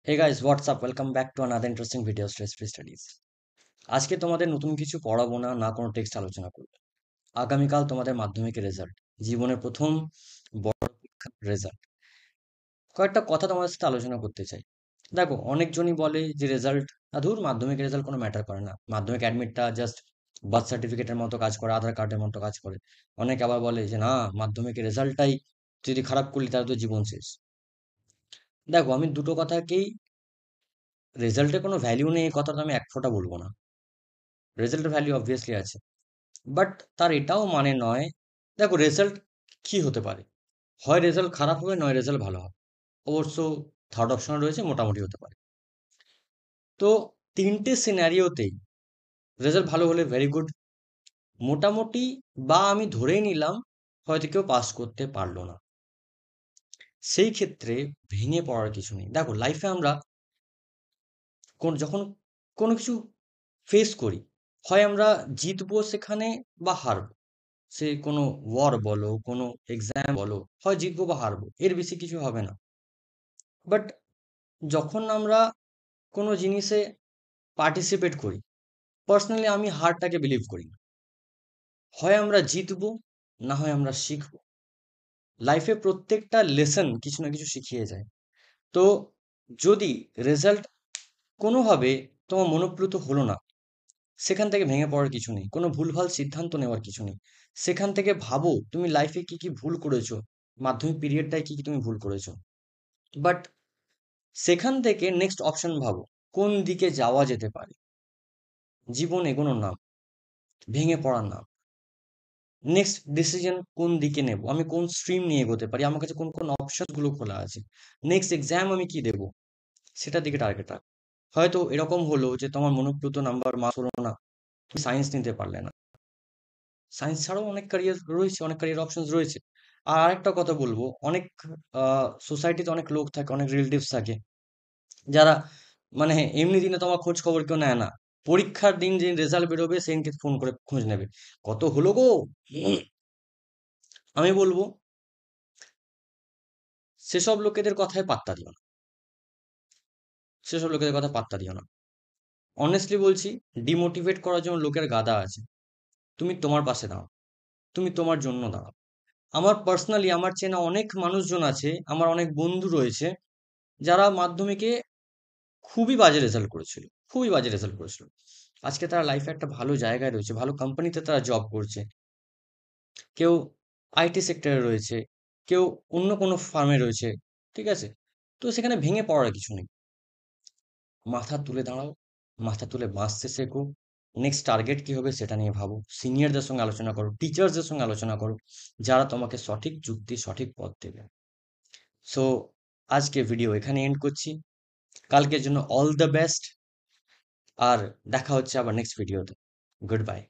Hey guys what's up welcome back to another interesting video stress free studies. আজকে তোমাদের নতুন কিছু পড়াবো না, না কোনো টেক্সট আলোচনা করবো। আগামীকাল তোমাদের মাধ্যমিকের রেজাল্ট, জীবনের প্রথম বড় রেজাল্ট। কয়েকটা কথা তোমাদের সাথে আলোচনা করতে চাই। দেখো, অনেকজনই বলে যে রেজাল্ট, ধুর মাধ্যমিকের রেজাল্ট কোনো ম্যাটার করে না, মাধ্যমিক অ্যাডমিটটা জাস্ট বার্থ সার্টিফিকেটের মতো কাজ করে, আধার কার্ডের মতো কাজ করে। অনেকে আবার বলে যে না, মাধ্যমিকের রেজাল্টটাই যদি খারাপ করলি তাহলে তো জীবন শেষ। দেখো, আমি দুটো কথাকেই, রেজাল্টের কোনো ভ্যালিউ নেই এই কথাটা আমি এক ফোঁটা বলবো না। রেজাল্টের ভ্যালু অবভিয়াসলি আছে, বাট তার এটাও মানে নয়। দেখো, রেজাল্ট কি হতে পারে, হয় রেজাল্ট খারাপ হবে, নয় রেজাল্ট ভালো হবে। অবশ্য থার্ড অপশন রয়েছে, মোটামুটি হতে পারে। তো তিনটে সিনারিওতেই রেজাল্ট ভালো হলে ভেরি গুড, মোটামুটি বা আমি ধরেই নিলাম হয়তো কেউ পাস করতে পারলো না, সেই ক্ষেত্রে ভেঙে পড়ার কিছু নেই। দেখো, লাইফে আমরা যখন কোনো কিছু ফেস করি, হয় আমরা জিতবো সেখানে বা হারবো। সে কোনো ওয়ার বলো, কোনো এক্সাম বলো, হয় জিতবো বা হারবো, এর বেশি কিছু হবে না। বাট যখন আমরা কোনো জিনিসে পার্টিসিপেট করি, পার্সোনালি আমি হারটাকে বিলিভ করি না। হয় আমরা জিতবো, না হয় আমরা শিখবো। লাইফে প্রত্যেকটা লেসন কিছু না কিছু শিখিয়ে যায়। তো যদি রেজাল্ট কোনোভাবে তোমার মনোপ্লুত হলো না, সেখান থেকে ভেঙে পড়ার কিছু নেই, কোনো ভুলভাল সিদ্ধান্ত নেওয়ার কিছু নেই। সেখান থেকে ভাবো তুমি লাইফে কি কি ভুল করেছো, মাধ্যমিক পিরিয়ডটায় কি কি তুমি ভুল করেছো। বাট সেখান থেকে নেক্সট অপশন ভাবো, কোন দিকে যাওয়া যেতে পারে। জীবন এগোনোর নাম, ভেঙে পড়ার নাম। নেক্সট ডিসিশন কোন দিকে নেব, আমি কোন স্ট্রিম নিয়ে এগোতে পারি, আমার কাছে কোন কোন অপশন গুলো খোলা আছে। নেক্সট এক্সাম আমি কি দেবো, সেটার দিকে টার্গেট রাখ। হয়তো এরকম হলো যে তোমার মনোপ্লুত নাম্বার মার্কস হলো না, তুমি সায়েন্স নিতে পারলে না। সায়েন্স ছাড়াও অনেক ক্যারিয়ার রয়েছে, অনেক ক্যারিয়ার অপশনস রয়েছে। আর আরেকটা কথা বলবো, অনেক সোসাইটিতে অনেক লোক থাকে, অনেক রিলেটিভস থাকে, যারা মানে এমনি দিনে তোমার খোঁজ খবর কেউ নেয় না। পরীক্ষার দিন যে রেজাল্ট বেরোবে সেদিনকে ফোন করে খোঁজ নেবে, কত হলো গো। আমি বলবো সেসব লোকেদের কথায় পাত্তা দিও না, সেসব লোকেদের কথা পাত্তা দিও না। অনেস্টলি বলছি, ডিমোটিভেট করার জন্য লোকের গাদা আছে। তুমি তোমার পাশে দাও, তুমি তোমার জন্য দাঁড়াও। আমার পার্সোনালি আমার চেনা অনেক মানুষজন আছে, আমার অনেক বন্ধু রয়েছে, যারা মাধ্যমিকে খুবই বাজে রেজাল্ট করেছিল, খুবই বাজে রেজাল্ট করেছিল। আজকে তারা লাইফে একটা ভালো জায়গায় রয়েছে, ভালো কোম্পানিতে তারা জব করছে। কেউ আইটি সেক্টরে রয়েছে, কেউ অন্য কোনো ফার্মে রয়েছে। ঠিক আছে, তো সেখানে ভেঙে পড়ার কিছু নেই। মাথা তুলে দাঁড়াও, মাথা তুলে বাঁচতে শেখো। নেক্সট টার্গেট কি হবে সেটা নিয়ে ভাবো, সিনিয়রদের সঙ্গে আলোচনা করো, টিচার্সদের সঙ্গে আলোচনা করো, যারা তোমাকে সঠিক যুক্তি, সঠিক পথ দেবে। সো আজকে ভিডিও এখানে এন্ড করছি। কালকের জন্য অল দ্য বেস্ট, আর দেখা হচ্ছে আবার নেক্সট ভিডিওতে। Good bye.